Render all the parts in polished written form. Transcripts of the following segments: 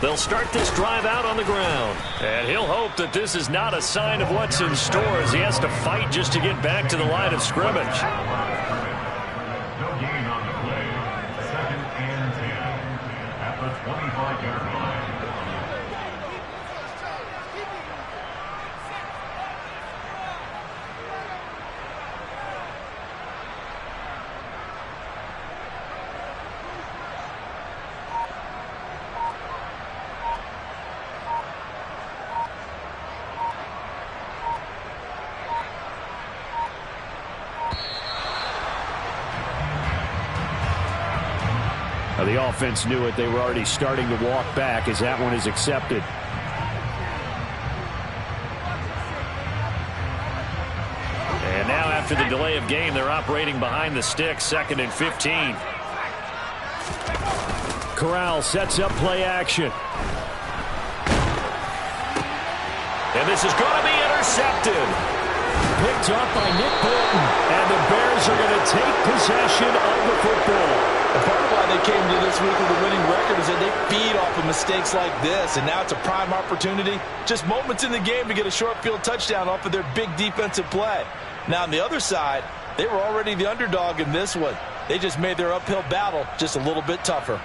They'll start this drive out on the ground. And he'll hope that this is not a sign of what's in store as he has to fight just to get back to the line of scrimmage. No gain on the play. 2nd and 10 at the 25-yard line. The offense knew it. They were already starting to walk back as that one is accepted. And now after the delay of game, they're operating behind the sticks, 2nd and 15. Corral sets up play action. And this is going to be intercepted. Picked up by Nick Bolton. And the Bears are going to take possession of the football. And part of why they came to this week with a winning record is that they feed off of mistakes like this, and now it's a prime opportunity. Just moments in the game to get a short field touchdown off of their big defensive play. Now, on the other side, they were already the underdog in this one. They just made their uphill battle just a little bit tougher.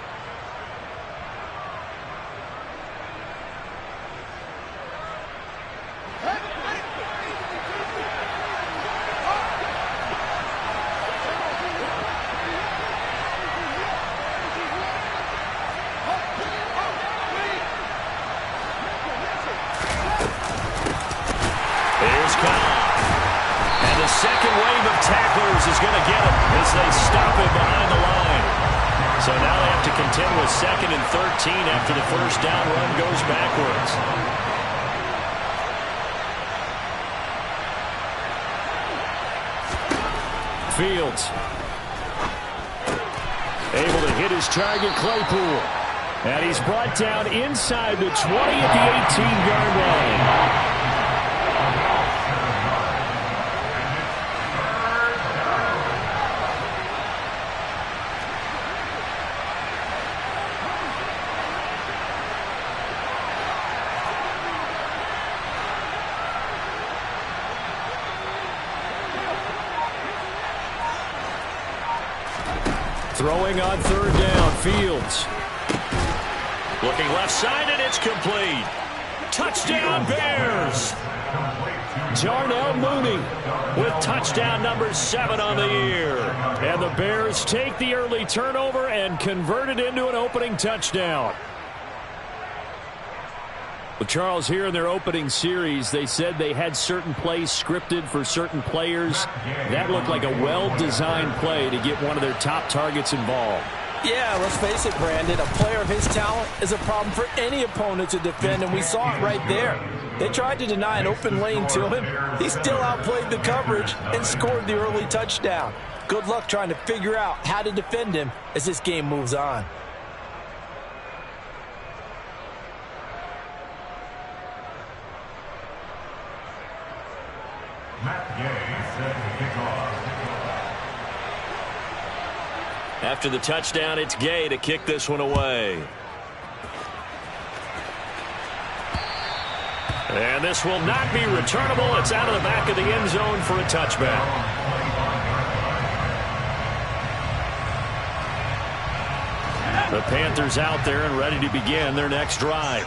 Second wave of tacklers is going to get him as they stop him behind the line. So now they have to contend with 2nd and 13 after the first down run goes backwards. Fields able to hit his target, Claypool. And he's brought down inside the 20 at the 18-yard line. Throwing on 3rd down, Fields. Looking left side, and it's complete. Touchdown, Bears! Darnell Mooney with touchdown number 7 on the year. And the Bears take the early turnover and convert it into an opening touchdown. Well, Charles, here in their opening series, they said they had certain plays scripted for certain players. That looked like a well-designed play to get one of their top targets involved. Yeah, let's face it, Brandon. A player of his talent is a problem for any opponent to defend, and we saw it right there. They tried to deny an open lane to him. He still outplayed the coverage and scored the early touchdown. Good luck trying to figure out how to defend him as this game moves on. After the touchdown, it's Gay to kick this one away. And this will not be returnable. It's out of the back of the end zone for a touchback. The Panthers out there and ready to begin their next drive.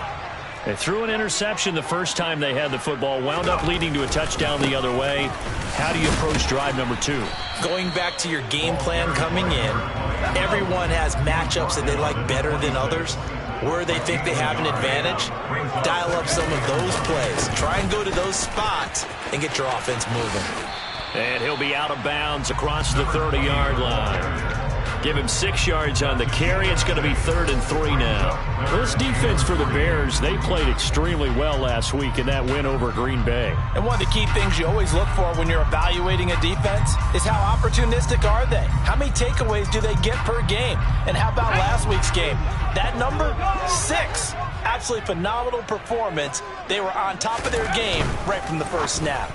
They threw an interception the first time they had the football, wound up leading to a touchdown the other way. How do you approach drive number 2? Going back to your game plan coming in, everyone has matchups that they like better than others. Where they think they have an advantage, dial up some of those plays. Try and go to those spots and get your offense moving. And he'll be out of bounds across the 30-yard line. Give him 6 yards on the carry. It's going to be 3rd and 3 now. This defense for the Bears, they played extremely well last week in that win over Green Bay. And one of the key things you always look for when you're evaluating a defense is how opportunistic are they? How many takeaways do they get per game? And how about last week's game? That number, 6. Absolutely phenomenal performance. They were on top of their game right from the first snap.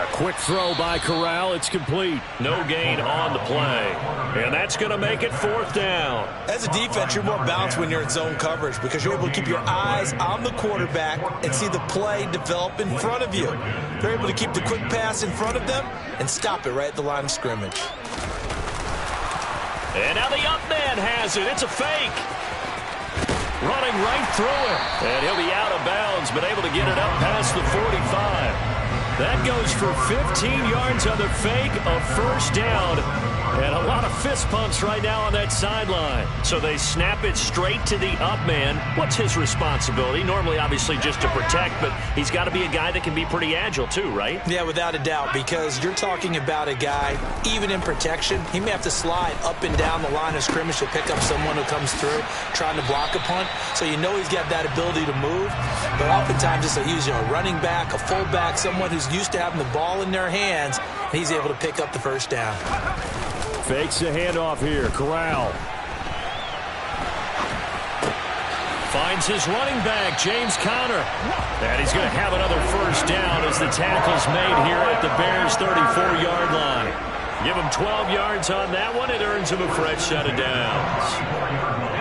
A quick throw by Corral. It's complete. No gain on the play. And that's going to make it 4th down. As a defense, you're more balanced when you're in zone coverage because you're able to keep your eyes on the quarterback and see the play develop in front of you. They're able to keep the quick pass in front of them and stop it right at the line of scrimmage. And now the up man has it. It's a fake. Running right through it. And he'll be out of bounds, but able to get it up past the 45. That goes for 15 yards on the fake, a 1st down. And a lot of fist pumps right now on that sideline. So they snap it straight to the up man. What's his responsibility? Normally, obviously, just to protect, but he's got to be a guy that can be pretty agile too, right? Yeah, without a doubt, because you're talking about a guy, even in protection, he may have to slide up and down the line of scrimmage to pick up someone who comes through trying to block a punt. So you know he's got that ability to move. But oftentimes, it's usually a running back, a fullback, someone who's used to having the ball in their hands, and he's able to pick up the 1st down. Fakes the handoff here. Corral. Finds his running back, James Conner. And he's going to have another 1st down as the tackle's made here at the Bears' 34-yard line. Give him 12 yards on that one. It earns him a fresh set of downs.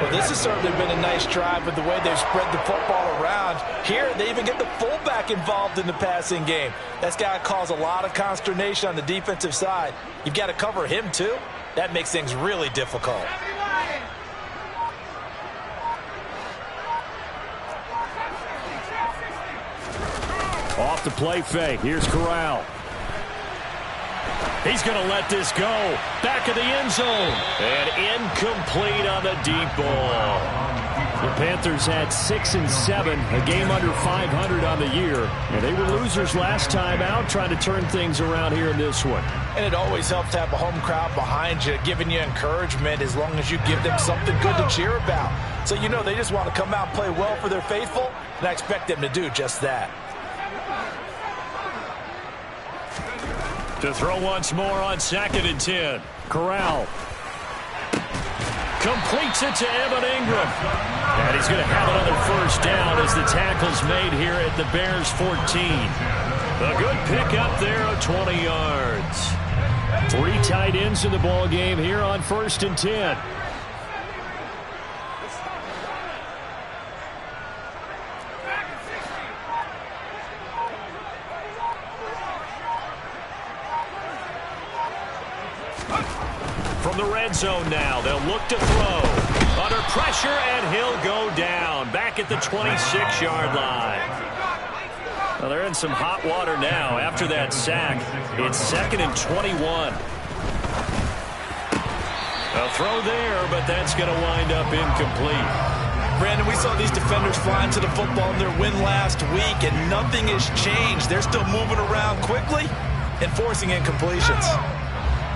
Well, this has certainly been a nice drive with the way they've spread the football around. Here, they even get the fullback involved in the passing game. That's got to cause a lot of consternation on the defensive side. You've got to cover him, too. That makes things really difficult. Off the play fake. Here's Corral. He's going to let this go. Back of the end zone. And incomplete on the deep ball. The Panthers had 6 and 7, a game under 500 on the year. And they were losers last time out, trying to turn things around here in this one. And it always helps to have a home crowd behind you, giving you encouragement as long as you give them something good to cheer about. So you know they just want to come out and play well for their faithful, and I expect them to do just that. To throw once more on 2nd and 10. Corral. Completes it to Evan Ingram. And he's going to have another 1st down as the tackle's made here at the Bears' 14. A good pickup there of 20 yards. 3 tight ends in the ball game here on 1st and 10. From the red zone now, they'll look to throw. Under pressure, and he'll go down. Back at the 26-yard line. Well, they're in some hot water now after that sack. It's 2nd and 21. A throw there, but that's going to wind up incomplete. Brandon, we saw these defenders flying to the football in their win last week, and nothing has changed. They're still moving around quickly and forcing incompletions.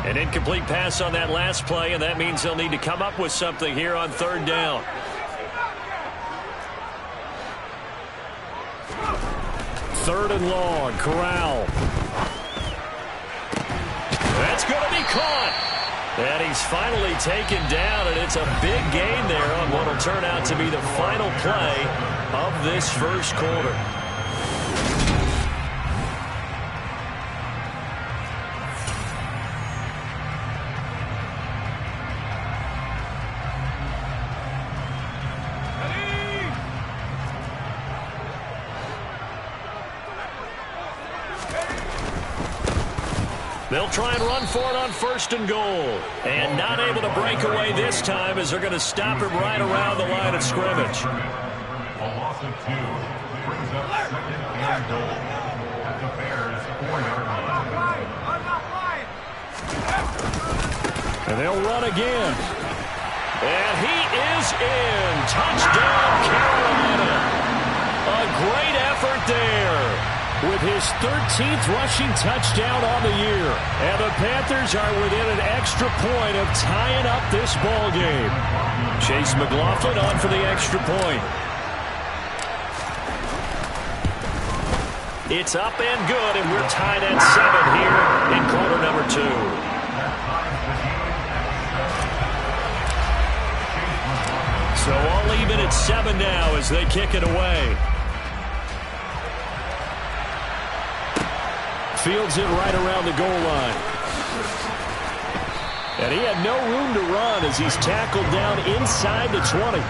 An incomplete pass on that last play, and that means they'll need to come up with something here on 3rd down. Third and long. Corral. That's going to be caught. And he's finally taken down, and it's a big gain there on what will turn out to be the final play of this 1st quarter. They'll try and run for it on 1st and goal. And not able to break away this time as they're going to stop him right around the line of scrimmage. A loss of 2 brings up 2nd and goal at the Bears' 4-yard line. And they'll run again. And he is in. Touchdown, Carolina. A great effort there, with his 13th rushing touchdown on the year. And the Panthers are within an extra point of tying up this ball game. Chase McLaughlin on for the extra point. It's up and good, and we're tied at 7 here in quarter number 2. So all even at 7 now as they kick it away. fields it right around the goal line. And he had no room to run as he's tackled down inside the 20.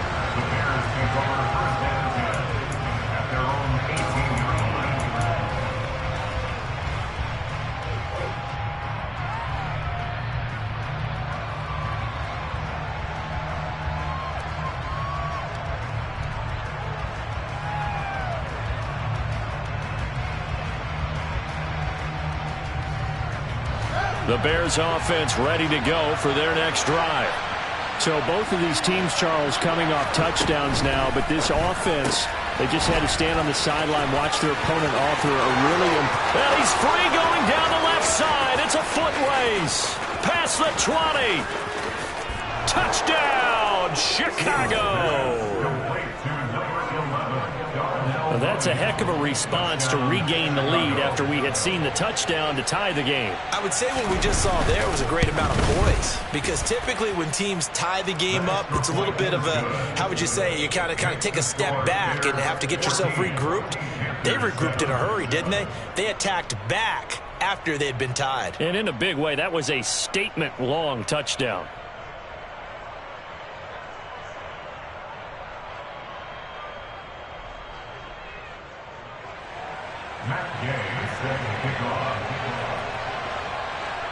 The Bears offense ready to go for their next drive. So both of these teams, Charles, coming off touchdowns now, but this offense, they just had to stand on the sideline, watch their opponent author a really... Well, he's free going down the left side. It's a foot race. Past the 20. Touchdown, Chicago. Well, that's a heck of a response to regain the lead after we had seen the touchdown to tie the game. I would say what we just saw there was a great amount of poise, because typically when teams tie the game up, it's a little bit of a, how would you say, you kind of take a step back and have to get yourself regrouped. They regrouped in a hurry, didn't they? They attacked back after they'd been tied. And in a big way, that was a statement-long touchdown.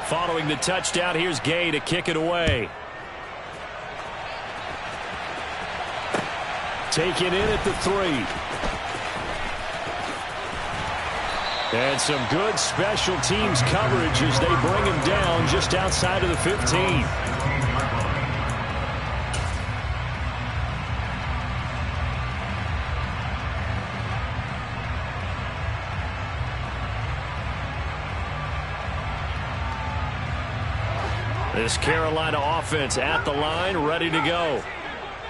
Following the touchdown, here's Gay to kick it away. Taken in at the 3. And some good special teams coverage as they bring him down just outside of the 15. This Carolina offense at the line, ready to go.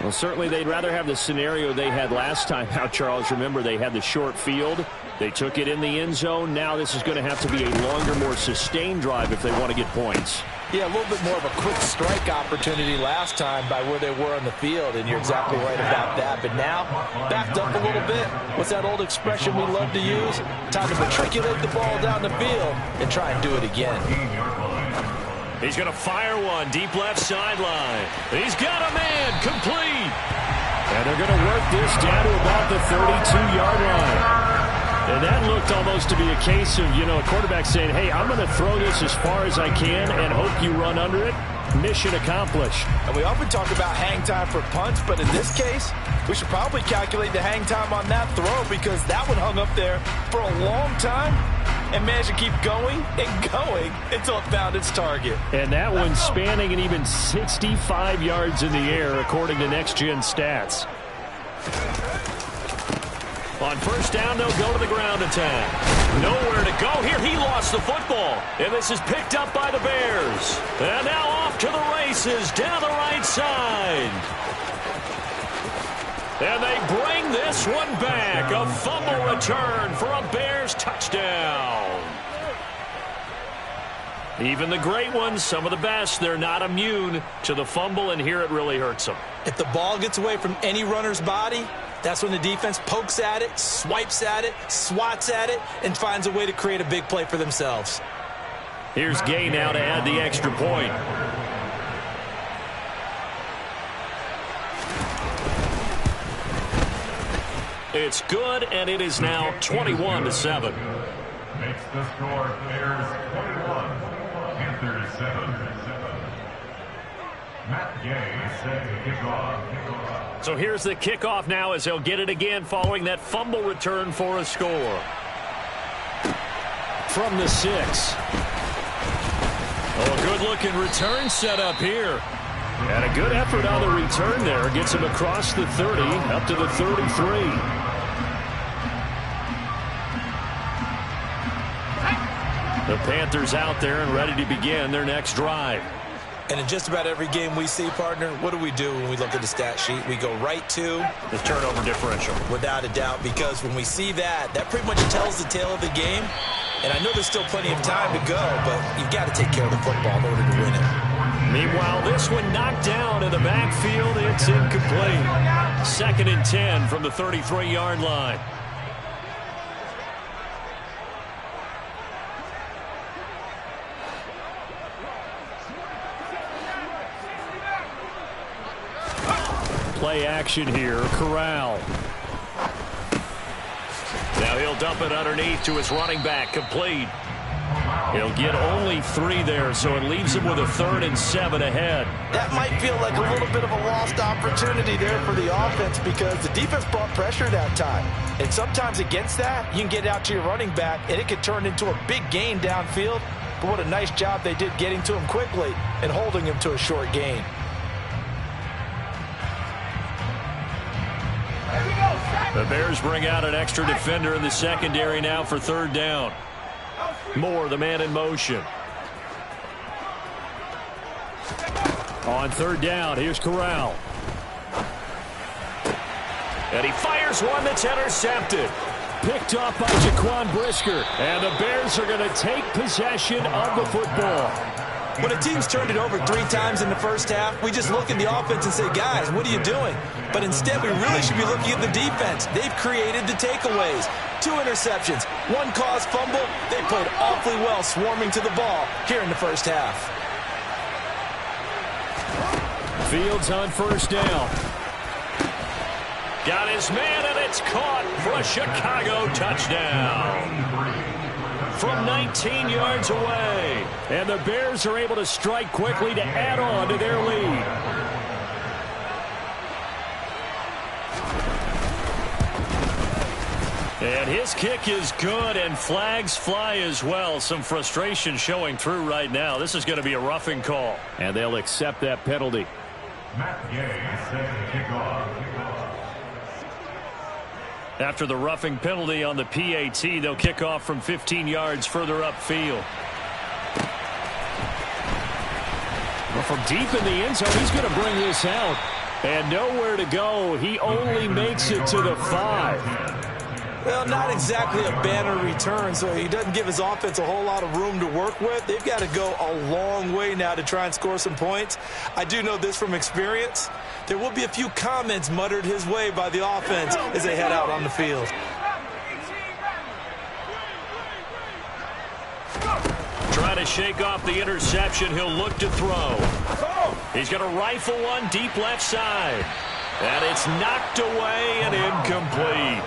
Well, certainly they'd rather have the scenario they had last time out, Charles. Remember, they had the short field. They took it in the end zone. Now this is going to have to be a longer, more sustained drive if they want to get points. Yeah, a little bit more of a quick strike opportunity last time by where they were on the field, and you're exactly right about that. But now, backed up a little bit. What's that old expression we love to use? Time to matriculate the ball down the field and try and do it again. He's going to fire one deep left sideline. He's got a man complete. And they're going to work this down to about the 32-yard line. And that looked almost to be a case of, a quarterback saying, hey, I'm going to throw this as far as I can and hope you run under it. Mission accomplished. And we often talk about hang time for punts, but in this case, we should probably calculate the hang time on that throw, because that one hung up there for a long time and managed to keep going and going until it found its target. And that one spanning an even 65 yards in the air, according to Next Gen Stats. On first down, they'll go to the ground attack. Nowhere to go here. He lost the football. And this is picked up by the Bears. And now off to the races down the right side. And they bring this one back. A fumble return for a Bears touchdown. Even the great ones, some of the best, they're not immune to the fumble, and here it really hurts them. If the ball gets away from any runner's body, that's when the defense pokes at it, swipes at it, swats at it, and finds a way to create a big play for themselves. Here's Gay now to add the extra point. It's good, and it is now 21-7. Makes the score Bears 21, Panthers 7. Matt Gay set to kick off. So here's the kickoff now as they'll get it again following that fumble return for a score. From the 6. Oh, a good-looking return set up here. And a good effort on the return there. Gets him across the 30, up to the 33. The Panthers out there and ready to begin their next drive. And in just about every game we see, partner, what do we do when we look at the stat sheet? We go right to the turnover differential. Without a doubt, because when we see that, that pretty much tells the tale of the game. And I know there's still plenty of time to go, but you've got to take care of the football in order to win it. Meanwhile, this one knocked down in the backfield. It's incomplete. 2nd and 10 from the 33-yard line. Play action here. Corral. Now he'll dump it underneath to his running back. Complete. He'll get only 3 there, so it leaves him with a 3rd and 7 ahead. That might feel like a little bit of a lost opportunity there for the offense because the defense brought pressure that time. And sometimes against that, you can get out to your running back, and it could turn into a big gain downfield. But what a nice job they did getting to him quickly and holding him to a short gain. The Bears bring out an extra defender in the secondary now for 3rd down. Moore, the man in motion. On 3rd down, here's Corral. And he fires one that's intercepted. Picked off by Jaquan Brisker. And the Bears are going to take possession of the football. When a team's turned it over 3 times in the first half, we just look at the offense and say, guys, what are you doing? But instead, we really should be looking at the defense. They've created the takeaways. 2 interceptions, 1 caused fumble. They played awfully well swarming to the ball here in the first half. Fields on 1st down. Got his man, and it's caught for a Chicago touchdown. From 19 yards away. And the Bears are able to strike quickly to add on to their lead. And his kick is good, and flags fly as well. Some frustration showing through right now. This is going to be a roughing call. And they'll accept that penalty. Matt Gay set to kick off. After the roughing penalty on the PAT, they'll kick off from 15 yards further upfield. Well, from deep in the end zone, he's going to bring this out. And nowhere to go. He only makes it to the 5. Well, not exactly a banner return, so he doesn't give his offense a whole lot of room to work with. They've got to go a long way now to try and score some points. I do know this from experience. There will be a few comments muttered his way by the offense as they head out on the field. Trying to shake off the interception. He'll look to throw. He's going to rifle one deep left side. And it's knocked away and incomplete.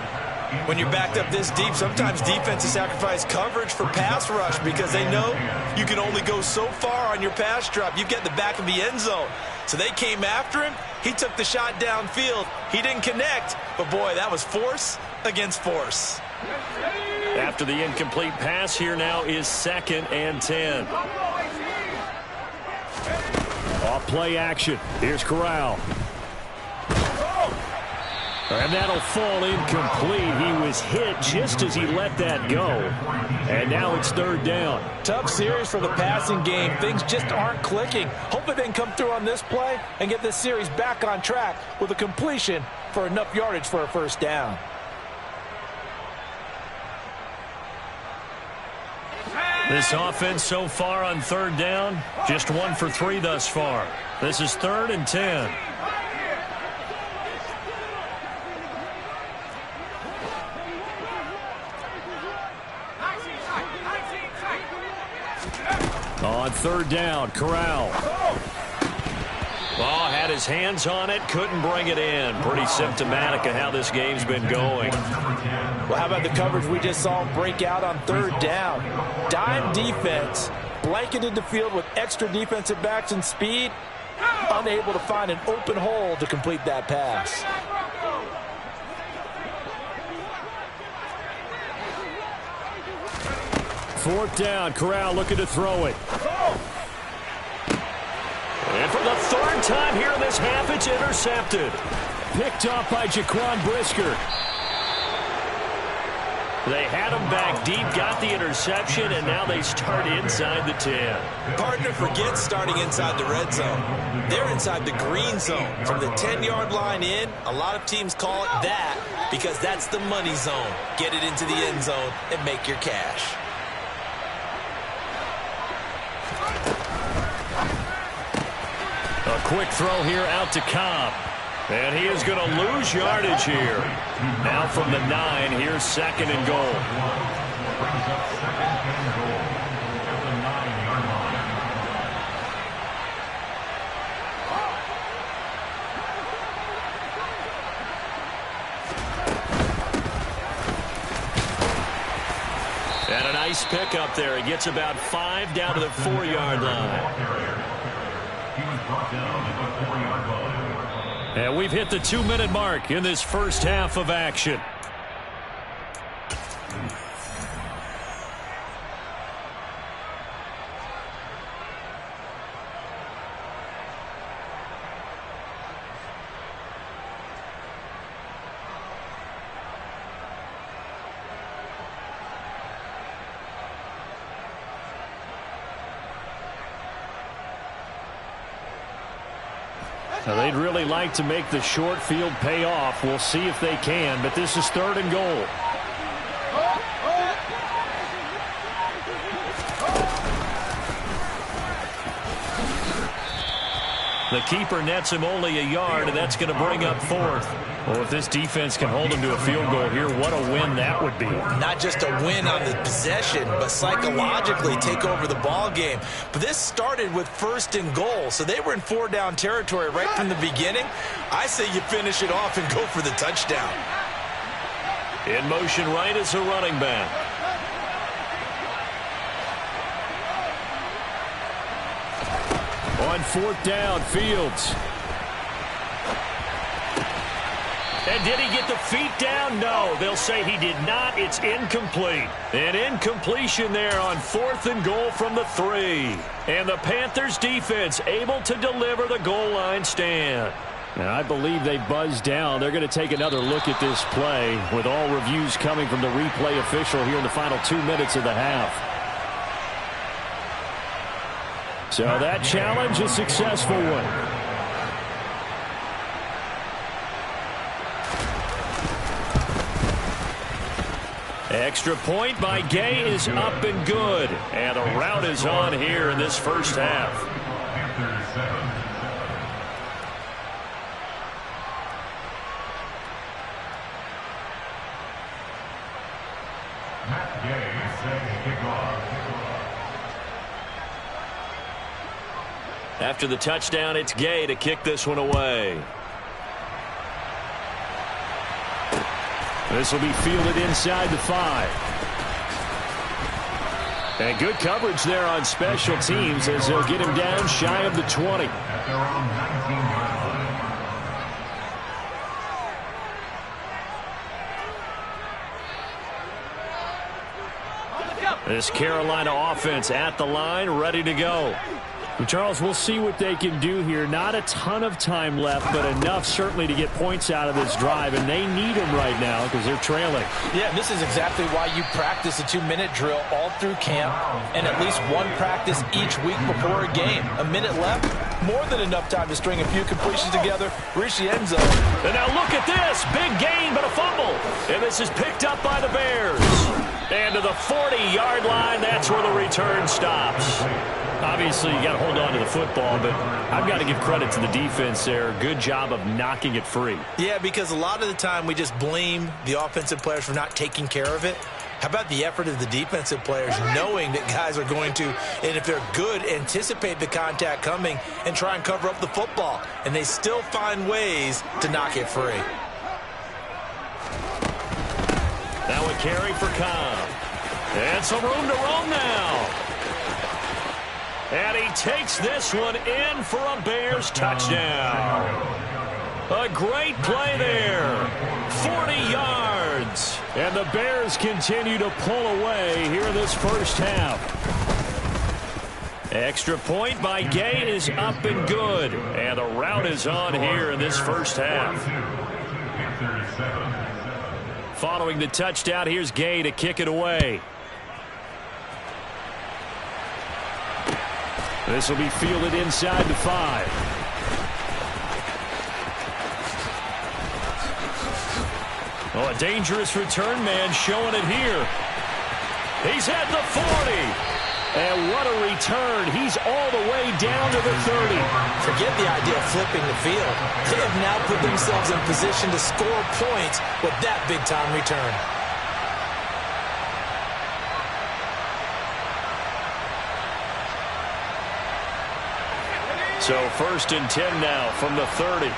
When you're backed up this deep, sometimes defenses sacrifice coverage for pass rush because they know you can only go so far on your pass drop. You get the back of the end zone. So they came after him. He took the shot downfield. He didn't connect. But, boy, that was force against force. After the incomplete pass, here now is 2nd and 10. Off play action. Here's Corral. And that'll fall incomplete. He was hit just as he let that go. And now it's 3rd down. Tough series for the passing game. Things just aren't clicking. Hopefully they can come through on this play and get this series back on track with a completion for enough yardage for a 1st down. This offense so far on 3rd down, just 1 for 3 thus far. This is 3rd and 10. On 3rd down, Corral. Ball had his hands on it, couldn't bring it in. Pretty symptomatic of how this game's been going. Well, how about the coverage we just saw him break out on 3rd down? Dime defense, blanketed the field with extra defensive backs and speed, unable to find an open hole to complete that pass. Fourth down, Corral looking to throw it. And for the 3rd time here in this half, it's intercepted. Picked off by Jaquan Brisker. They had him back deep, got the interception, and now they start inside the 10. Partner forgets starting inside the red zone. They're inside the green zone. From the 10-yard line in, a lot of teams call it that because that's the money zone. Get it into the end zone and make your cash. A quick throw here out to Cobb. And he is going to lose yardage here. Now from the 9, here's 2nd and goal. Brings up 2nd and goal at the 9-yard line. Nice pickup there. He gets about 5 down to the 4-yard line. He was brought down at the 4-yard line. And we've hit the 2-minute mark in this first half of action. Now they'd really like to make the short field pay off. We'll see if they can, but this is 3rd and goal. The keeper nets him only a yard, and that's going to bring up 4th. Well, if this defense can hold him to a field goal here, what a win that would be. Not just a win on the possession, but psychologically take over the ball game. But this started with 1st and goal, so they were in 4-down territory right from the beginning. I say you finish it off and go for the touchdown. In motion right is a running back. On 4th down, Fields. And did he get the feet down? No, they'll say he did not. It's incomplete. An incompletion there on 4th and goal from the 3. And the Panthers defense able to deliver the goal line stand. Now, I believe they buzzed down. They're going to take another look at this play with all reviews coming from the replay official here in the final 2 minutes of the half. So that challenge, a successful one. Extra point by Gay is up and good. And the route is on here in this first half. Matt Gay set to kick off. After the touchdown, it's Gay to kick this one away. This will be fielded inside the 5. And good coverage there on special teams as they'll get him down shy of the 20. At their own 19-yard line. This Carolina offense at the line, ready to go. Charles, we'll see what they can do here. Not a ton of time left, but enough certainly to get points out of this drive, and they need them right now because they're trailing. Yeah, this is exactly why you practice a 2-minute drill all through camp and at least one practice each week before a game. A minute left, more than enough time to string a few completions together, reach the end zone. And now look at this. Big gain, but a fumble. And this is picked up by the Bears. And to the 40-yard line, that's where the return stops. Obviously, you got to hold on to the football, but I've got to give credit to the defense there. Good job of knocking it free. Yeah, because a lot of the time we just blame the offensive players for not taking care of it. How about the effort of the defensive players knowing that guys are going to, and if they're good, anticipate the contact coming and try and cover up the football. And they still find ways to knock it free. Now a carry for Cobb. And some room to roam now. And he takes this one in for a Bears touchdown. A great play there. 40 yards. And the Bears continue to pull away here in this first half. Extra point by Gay is up and good. And the route is on here in this first half. Following the touchdown, here's Gay to kick it away. This will be fielded inside the 5. Oh, a dangerous return man showing it here. He's at the 40. And what a return. He's all the way down to the 30. Forget the idea of flipping the field. They have now put themselves in position to score points with that big-time return. So 1st and 10 now from the 30.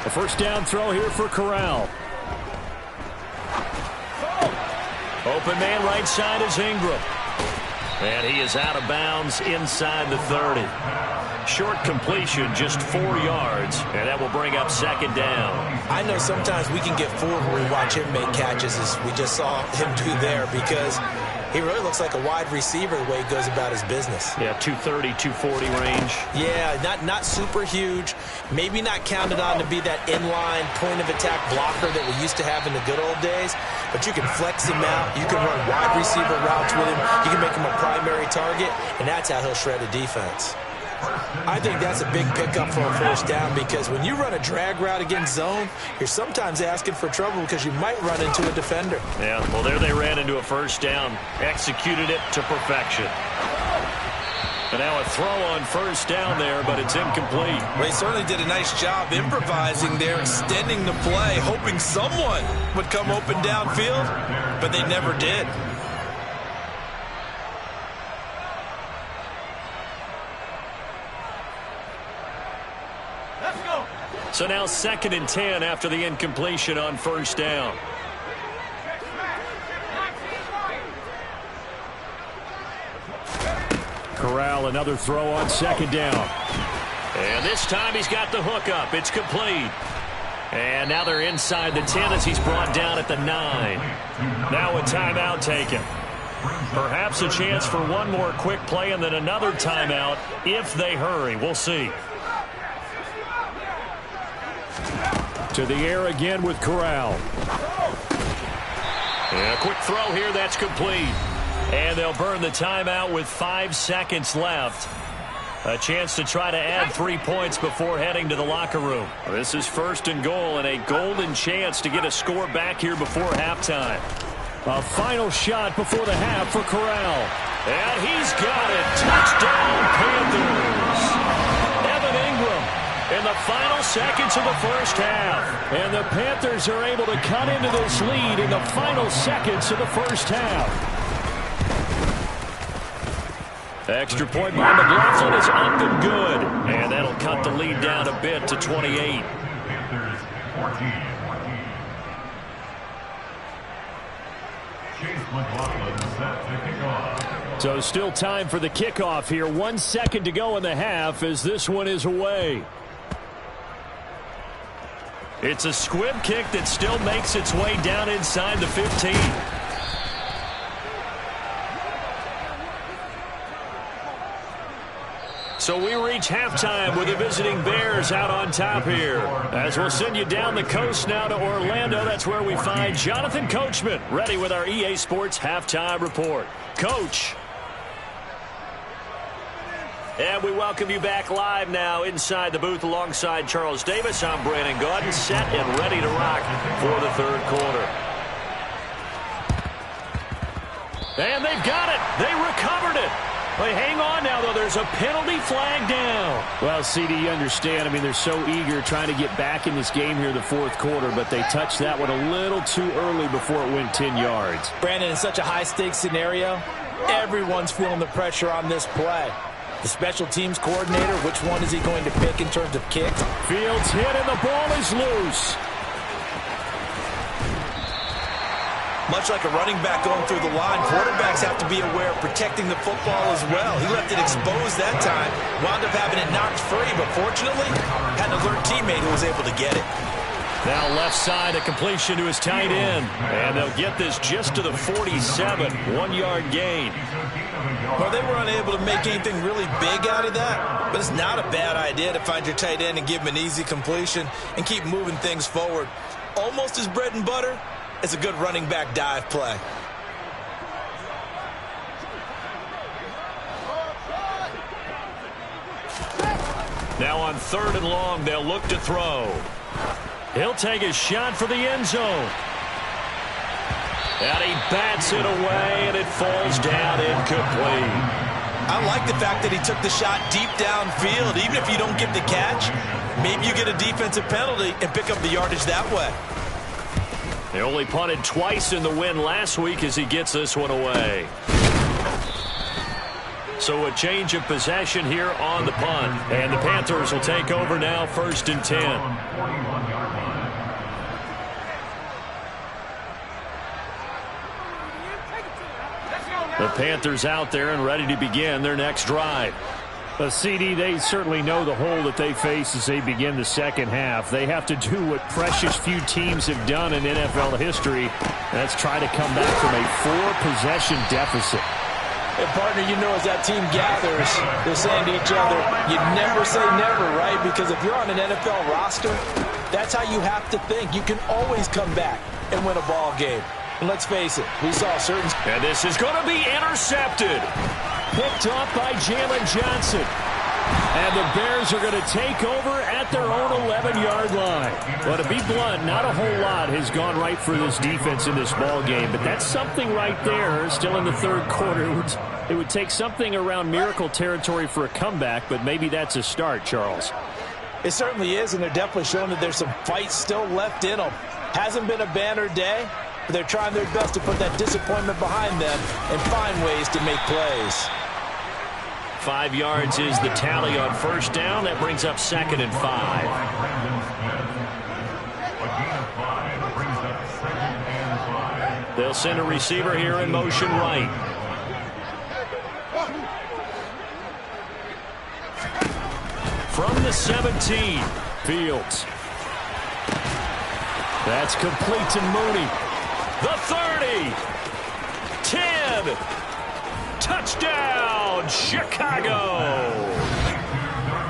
A first down throw here for Corral. Open man right side is Ingram. And he is out of bounds inside the 30. Short completion, just 4 yards, and that will bring up second down. I know sometimes we can get fooled when we watch him make catches, as we just saw him do there, because he really looks like a wide receiver the way he goes about his business. Yeah, 230, 240 range. Yeah, not super huge. Maybe not counted on to be that inline point-of-attack blocker that we used to have in the good old days, but you can flex him out. You can run wide receiver routes with him. You can make him a primary target, and that's how he'll shred a defense. I think that's a big pickup for a first down, because when you run a drag route against zone, you're sometimes asking for trouble because you might run into a defender. Yeah, well, there they ran into a first down. Executed it to perfection. And now a throw on first down there, but it's incomplete. Well, he certainly did a nice job improvising there, extending the play, hoping someone would come open downfield, but they never did. So now 2nd and 10 after the incompletion on first down. Corral, another throw on 2nd down. And this time he's got the hook up. It's complete. And now they're inside the 10 as he's brought down at the 9. Now a timeout taken. Perhaps a chance for one more quick play and then another timeout if they hurry. We'll see. To the air again with Corral. And a quick throw here, that's complete. And they'll burn the timeout with 5 seconds left. A chance to try to add 3 points before heading to the locker room. This is 1st and goal, and a golden chance to get a score back here before halftime. A final shot before the half for Corral. And he's got it. Touchdown, Panthers. Evan Ingram in the final seconds of the first half. And the Panthers are able to cut into this lead in the final seconds of the first half. Extra point by McLaughlin is up and good. And that'll cut the lead down a bit to 28. Panthers 14. Chase McLaughlin set to kick off. So still time for the kickoff here. 1 second to go in the half as this one is away. It's a squib kick that still makes its way down inside the 15. So we reach halftime with the visiting Bears out on top here. As we'll send you down the coast now to Orlando, that's where we find Jonathan Coachman ready with our EA Sports Halftime Report. Coach. And we welcome you back live now inside the booth alongside Charles Davis. I'm Brandon Gaudin, set and ready to rock for the third quarter. And they've got it. They recovered it. But hang on now, though. There's a penalty flag down. Well, CD, you understand. I mean, they're so eager trying to get back in this game here in the fourth quarter, but they touched that one a little too early before it went 10 yards. Brandon, in such a high-stakes scenario, everyone's feeling the pressure on this play. The special teams coordinator, which one is he going to pick in terms of kicks? Fields hit and the ball is loose. Much like a running back going through the line, quarterbacks have to be aware of protecting the football as well. He left it exposed that time, wound up having it knocked free, but fortunately, had an alert teammate who was able to get it. Now left side, a completion to his tight end. And they'll get this just to the 47, 1-yard gain. Well, they were unable to make anything really big out of that, but it's not a bad idea to find your tight end and give him an easy completion and keep moving things forward. Almost as bread and butter. It's a good running back dive play. Now on 3rd and long, they'll look to throw. He'll take a shot for the end zone. And he bats it away, and it falls down incomplete. I like the fact that he took the shot deep downfield. Even if you don't get the catch, maybe you get a defensive penalty and pick up the yardage that way. They only punted twice in the win last week as he gets this one away. So a change of possession here on the punt. And the Panthers will take over now, 1st and 10. The Panthers out there and ready to begin their next drive. CD, they certainly know the hole that they face as they begin the second half. They have to do what precious few teams have done in NFL history. That's try to come back from a 4-possession deficit. And partner, you know, as that team gathers, they're saying to each other, you never say never, right? Because if you're on an NFL roster, that's how you have to think. You can always come back and win a ball game. And let's face it, we saw certain... And this is going to be intercepted. Picked off by Jalen Johnson. And the Bears are going to take over at their own 11-yard line. Well, to be blunt, not a whole lot has gone right for this defense in this ball game, but that's something right there. Still in the third quarter. It would take something around miracle territory for a comeback, but maybe that's a start, Charles. It certainly is, and they're definitely showing that there's some fight still left in them. Hasn't been a banner day, but they're trying their best to put that disappointment behind them and find ways to make plays. 5 yards is the tally on first down. That brings up 2nd and 5. They'll send a receiver here in motion right. From the 17, Fields. That's complete to Mooney. The 30. 10. Touchdown, Chicago.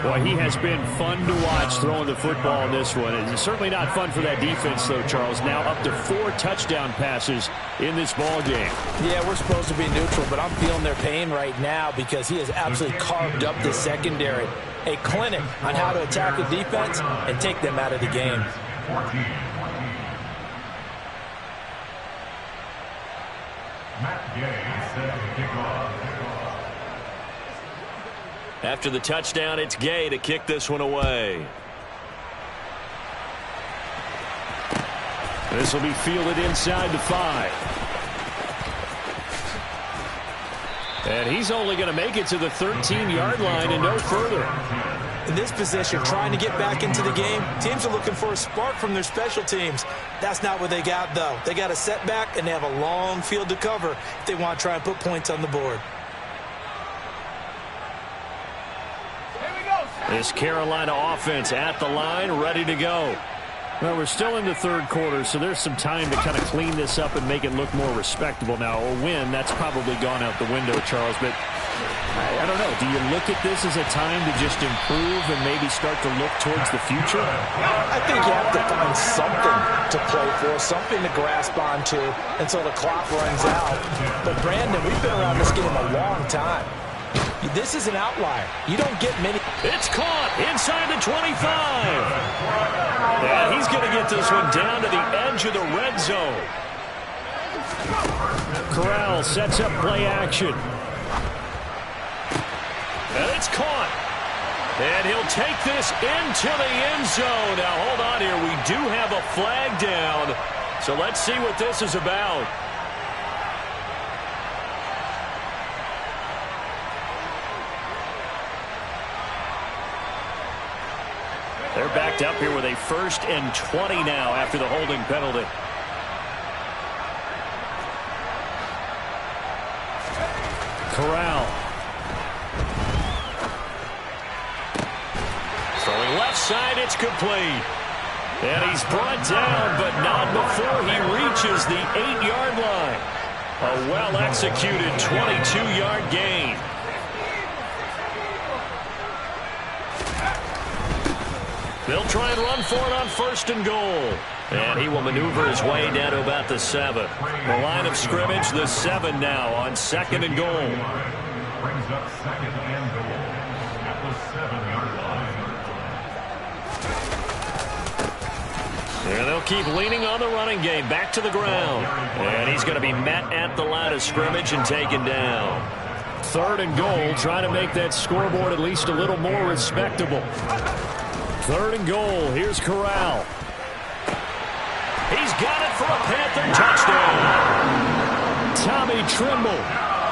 Boy, he has been fun to watch throwing the football in this one. It's certainly not fun for that defense, though, Charles. Now up to 4 touchdown passes in this ball game. Yeah, we're supposed to be neutral, but I'm feeling their pain right now because he has absolutely carved up the secondary. A clinic on how to attack the defense and take them out of the game. After the touchdown, it's Gay to kick this one away. This will be fielded inside the 5. And he's only going to make it to the 13-yard line and no further. In this position, trying to get back into the game, teams are looking for a spark from their special teams. That's not what they got, though. They got a setback, and they have a long field to cover if they want to try and put points on the board. This Carolina offense at the line, ready to go. Well, we're still in the third quarter, so there's some time to kind of clean this up and make it look more respectable now. A win, that's probably gone out the window, Charles, but I don't know. Do you look at this as a time to just improve and maybe start to look towards the future? I think you have to find something to play for, something to grasp onto until the clock runs out. But, Brandon, we've been around this game a long time. This is an outlier. You don't get many. It's caught inside the 25. And he's going to get this one down to the edge of the red zone. Corral sets up play action. And it's caught. And he'll take this into the end zone. Now, hold on here. We do have a flag down. So let's see what this is about. They're backed up here with a 1st and 20 now after the holding penalty. Corral. Throwing left side, it's complete. And he's brought down, but not before he reaches the 8-yard line. A well-executed 22-yard gain. They'll try and run for it on 1st and goal. And he will maneuver his way down to about the 7. The line of scrimmage, the 7 now on 2nd and goal. Brings up 2nd and goal at the 7-yard line. And they'll keep leaning on the running game. Back to the ground. And he's going to be met at the line of scrimmage and taken down. 3rd and goal, trying to make that scoreboard at least a little more respectable. 3rd and goal. Here's Corral. He's got it for a Panther touchdown. Tommy Tremble.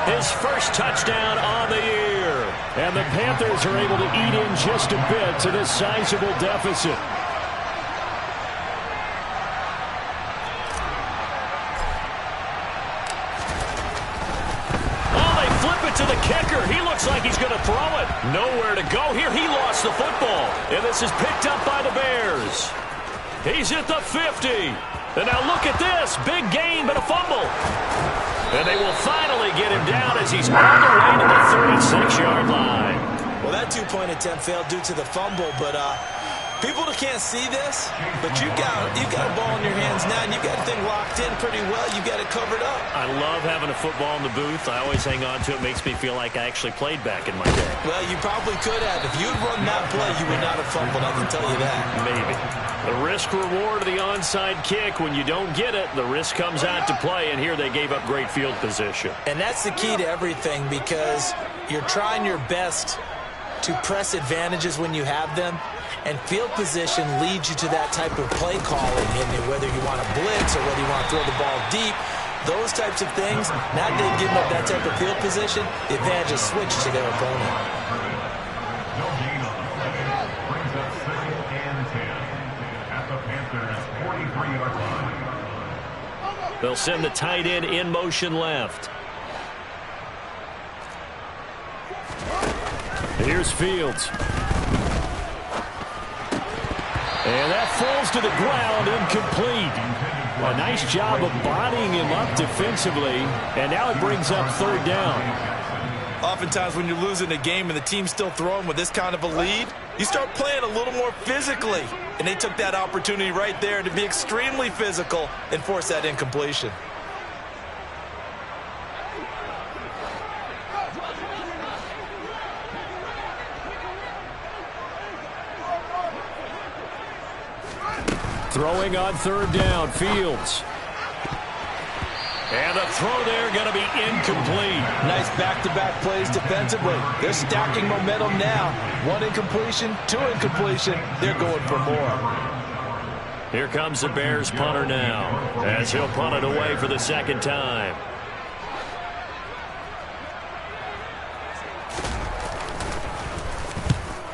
His first touchdown on the year. And the Panthers are able to eat in just a bit to this sizable deficit. Nowhere to go here. He lost the football. And this is picked up by the Bears. He's at the 50. And now look at this. Big gain, but a fumble. And they will finally get him down as he's on the way to the 36-yard line. Well, that two-point attempt failed due to the fumble, but people can't see this, but you got a ball in your hands now, and you got the thing locked in pretty well. You got it covered up. I love having a football in the booth. I always hang on to it. Makes me feel like I actually played back in my day. Well, you probably could have. If you'd run that play, you would not have fumbled, I can tell you that. Maybe. The risk-reward of the onside kick. When you don't get it, the risk comes out to play, and here they gave up great field position. And that's the key to everything, because you're trying your best to press advantages when you have them, and field position leads you to that type of play calling, and whether you want to blitz or whether you want to throw the ball deep, those types of things. Now that they've given up that type of field position, the advantage is switched to their opponent. No gain on the play. Brings up 2nd and 10 at the Panthers' 43-yard line. They'll send the tight end in motion left. Here's Fields. And that falls to the ground, incomplete. A nice job of bodying him up defensively, and now it brings up 3rd down. Oftentimes when you're losing a game and the team's still throwing with this kind of a lead, you start playing a little more physically. And they took that opportunity right there to be extremely physical and force that incompletion. Throwing on 3rd down, Fields. And the throw there going to be incomplete. Nice back-to-back plays defensively. They're stacking momentum now. 1 incompletion, 2 incompletion. They're going for more. Here comes the Bears punter now, as he'll punt it away for the 2nd time.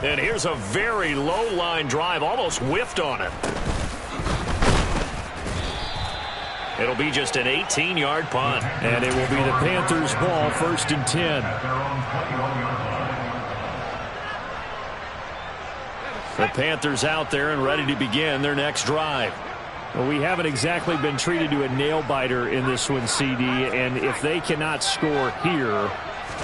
And here's a very low-line drive, almost whiffed on it. It'll be just an 18-yard punt. And it will be the Panthers' ball, 1st and 10. The Panthers out there and ready to begin their next drive. Well, we haven't exactly been treated to a nail-biter in this one, CD. And if they cannot score here,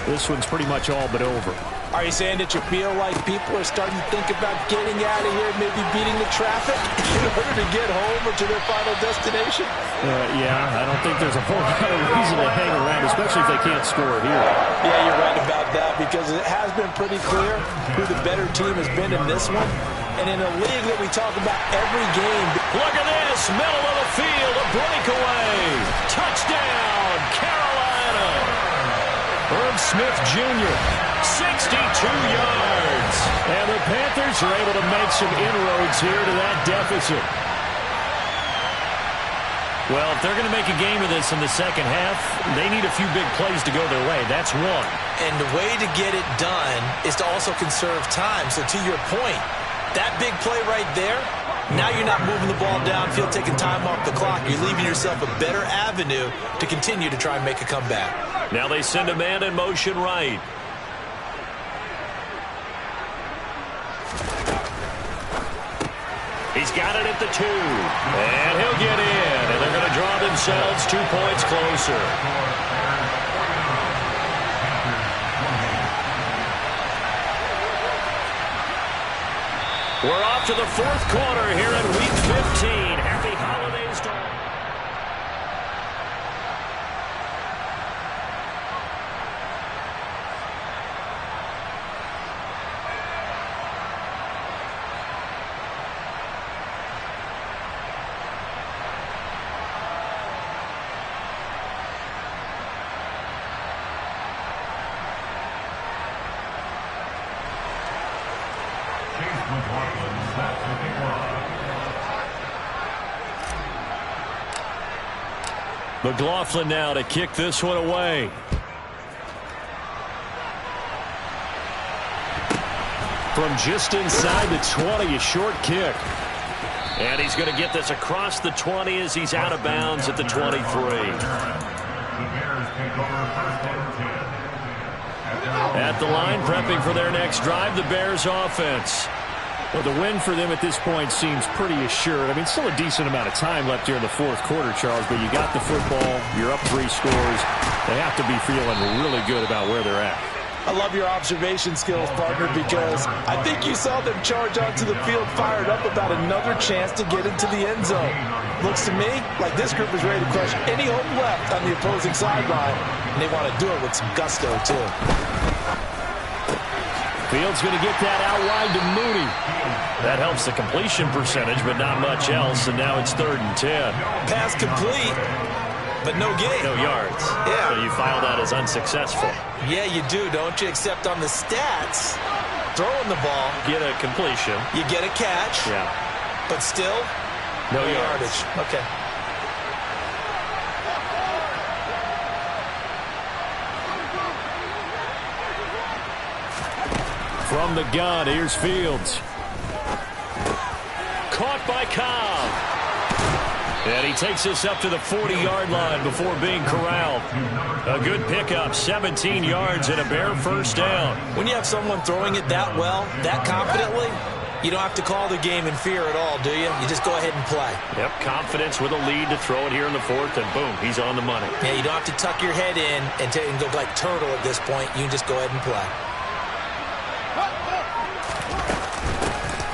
this one's pretty much all but over. Are you saying that you feel like people are starting to think about getting out of here, maybe beating the traffic in order to get home or to their final destination? Yeah, I don't think there's a whole lot of reason to hang around, especially if they can't score here. Yeah, you're right about that, because it has been pretty clear who the better team has been in this one. And in a league that we talk about every game. Look at this, middle of the field, a breakaway. Touchdown, Carolina. Herb Smith Jr., 62 yards. And the Panthers are able to make some inroads here to that deficit. Well, if they're going to make a game of this in the 2nd half, they need a few big plays to go their way. That's one. And the way to get it done is to also conserve time. So to your point, that big play right there, now you're not moving the ball downfield, taking time off the clock. You're leaving yourself a better avenue to continue to try and make a comeback. Now they send a man in motion right. He's got it at the 2. And he'll get in. And they're going to draw themselves 2 points closer. We're off to the 4th quarter here in Week 15. Happy holidays to all. McLaughlin now to kick this one away. From just inside the 20, a short kick. And he's going to get this across the 20 as he's out of bounds at the 23. At at the line, prepping for their next drive, the Bears offense. Well, the win for them at this point seems pretty assured. I mean, still a decent amount of time left here in the fourth quarter, Charles, but you got the football, you're up 3 scores. They have to be feeling really good about where they're at. I love your observation skills, partner, because I think you saw them charge onto the field fired up about another chance to get into the end zone. Looks to me like this group is ready to crush any hope left on the opposing sideline, and they want to do it with some gusto, too. Fields going to get that out wide to Mooney. That helps the completion percentage, but not much else, and now it's 3rd and 10. Pass complete, but no gain. No yards. Yeah. So you file that as unsuccessful. Yeah, you do, don't you? Except on the stats, throwing the ball, Get a completion. you get a catch, Yeah. but still, No yardage. Okay. From the gun, here's Fields. Caught by Cobb. And he takes us up to the 40-yard line before being corralled. A good pickup, 17 yards and a Bear first down. When you have someone throwing it that well, that confidently, you don't have to call the game in fear at all, do you? You just go ahead and play. Yep, confidence with a lead to throw it here in the 4th, and boom, he's on the money. Yeah, you don't have to tuck your head in and go like turtle at this point. You can just go ahead and play.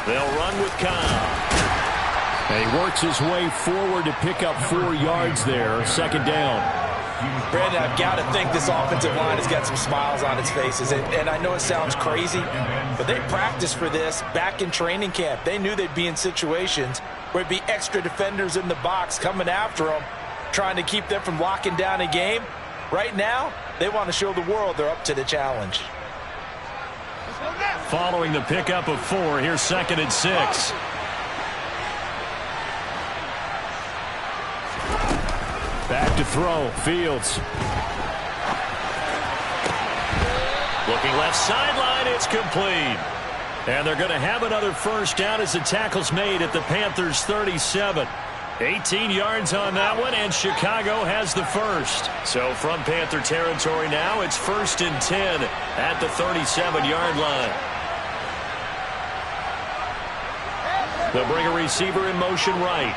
They'll run with Cobb. And he works his way forward to pick up 4 yards there. 2nd down. Brandon, I've got to think this offensive line has got some smiles on its faces. And I know it sounds crazy, but they practiced for this back in training camp. They knew they'd be in situations where it'd be extra defenders in the box coming after them, trying to keep them from locking down a game. Right now, they want to show the world they're up to the challenge. Following the pickup of 4, here's 2nd and 6. Back to throw. Fields. Looking left sideline, it's complete. And they're going to have another first down as the tackle's made at the Panthers' 37. 18 yards on that one, and Chicago has the first. So from Panther territory now, it's 1st and 10 at the 37-yard line. They'll bring a receiver in motion right.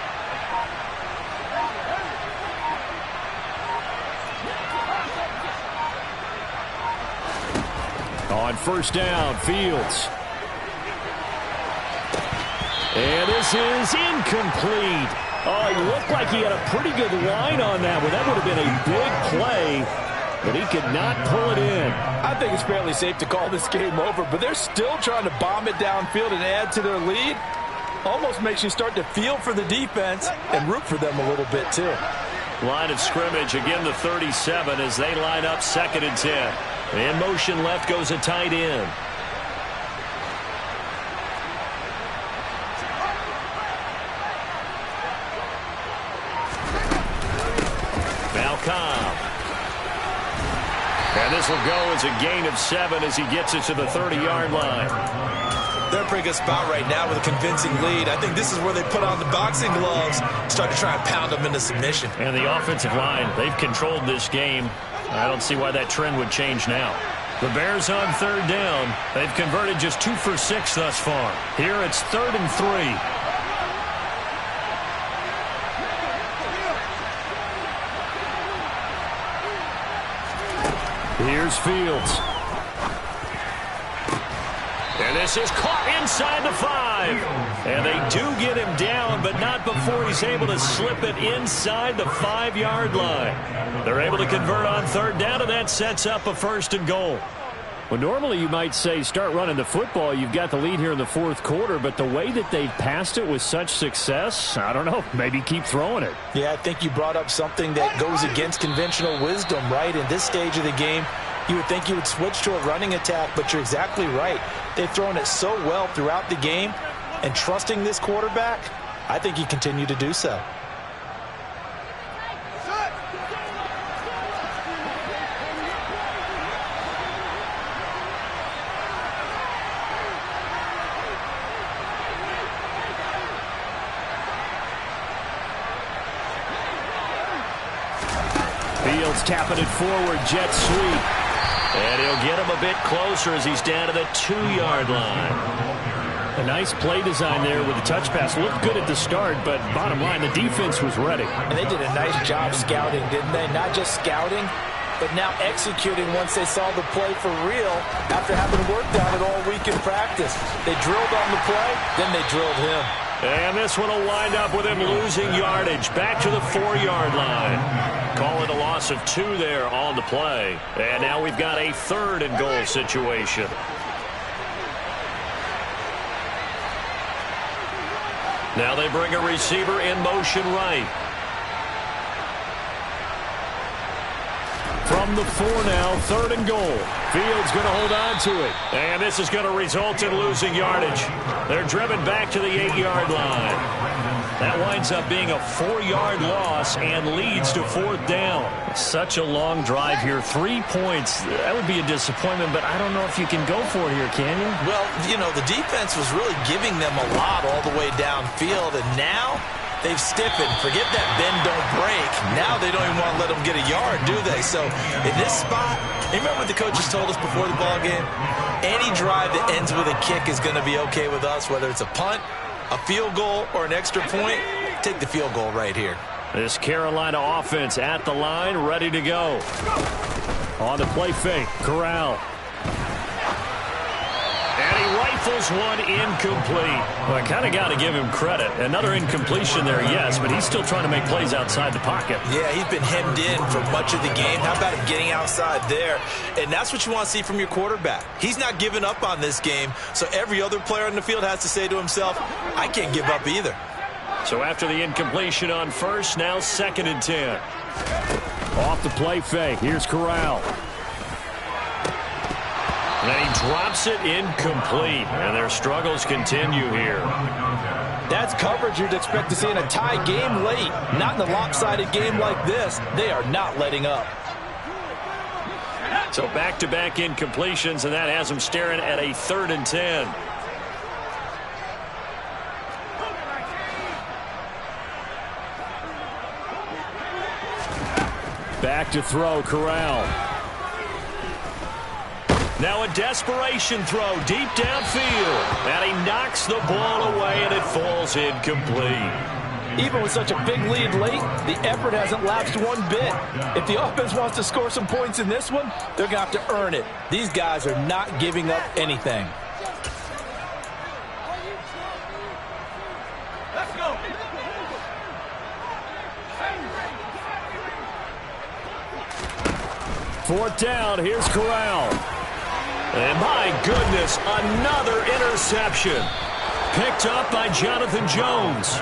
On 1st down, Fields. And this is incomplete. Oh, he looked like he had a pretty good line on that one. That would have been a big play, but he could not pull it in. I think it's fairly safe to call this game over, but they're still trying to bomb it downfield and add to their lead. Almost makes you start to feel for the defense and root for them a little bit, too. Line of scrimmage, again the 37 as they line up 2nd and 10. In motion left goes a tight end. Now Cobb. And this will go as a gain of 7 as he gets it to the 30-yard line. They're in a pretty good spot right now with a convincing lead. I think this is where they put on the boxing gloves, start to try and pound them into submission. And the offensive line, they've controlled this game. I don't see why that trend would change now. The Bears on 3rd down. They've converted just 2 for 6 thus far. Here it's 3rd and 3. Here's Fields. And this is caught inside the 5. And they do get him down, but not before he's able to slip it inside the 5-yard line. They're able to convert on 3rd down, and that sets up a 1st and goal. Well, normally you might say start running the football. You've got the lead here in the 4th quarter, but the way that they've passed it with such success, I don't know, maybe keep throwing it. Yeah, I think you brought up something that goes against conventional wisdom, right? In this stage of the game, you would think you would switch to a running attack, but you're exactly right. They've thrown it so well throughout the game, and trusting this quarterback, I think you continue to do so. Fields tapping it forward, jet sweep. And he'll get him a bit closer as he's down to the 2-yard line. A nice play design there with the touch pass. Looked good at the start, but bottom line, the defense was ready. And they did a nice job scouting, didn't they? Not just scouting, but now executing once they saw the play for real after having worked on it all week in practice. They drilled on the play, then they drilled him. And this one will wind up with him losing yardage back to the 4-yard line. Call it a loss of 2 there on the play. And now we've got a 3rd and goal situation. Now they bring a receiver in motion right. From the 4 now, 3rd and goal. Fields going to hold on to it. And this is going to result in losing yardage. They're driven back to the 8-yard line. That winds up being a 4-yard loss and leads to 4th down. Such a long drive here. 3 points. That would be a disappointment, but I don't know if you can go for it here, can you? Well, you know, the defense was really giving them a lot all the way downfield, and now they've stiffened. Forget that bend, don't break. Now they don't even want to let them get a yard, do they? So in this spot, remember what the coaches told us before the ball game? Any drive that ends with a kick is going to be okay with us, whether it's a punt, a field goal, or an extra point. Take the field goal right here. This Carolina offense at the line, ready to go. On the play fake, Corral. And he rifles one incomplete. Well, I kind of got to give him credit. Another incompletion there, yes, but he's still trying to make plays outside the pocket. Yeah, he's been hemmed in for much of the game. How about him getting outside there? And that's what you want to see from your quarterback. He's not giving up on this game, so every other player on the field has to say to himself, I can't give up either. So after the incompletion on 1st, now 2nd and 10. Off the play fake, here's Corral. And he drops it incomplete. And their struggles continue here. That's coverage you'd expect to see in a tie game late. Not in a lopsided game like this. They are not letting up. So back-to-back incompletions, and that has them staring at a 3rd and 10. Back to throw, Corral. Now a desperation throw deep downfield. And he knocks the ball away, and it falls incomplete. Even with such a big lead late, the effort hasn't lapsed one bit. If the offense wants to score some points in this one, they're going to have to earn it. These guys are not giving up anything. Let's go. Fourth down, here's Corral. And my goodness, another interception. Picked up by Jonathan Jones.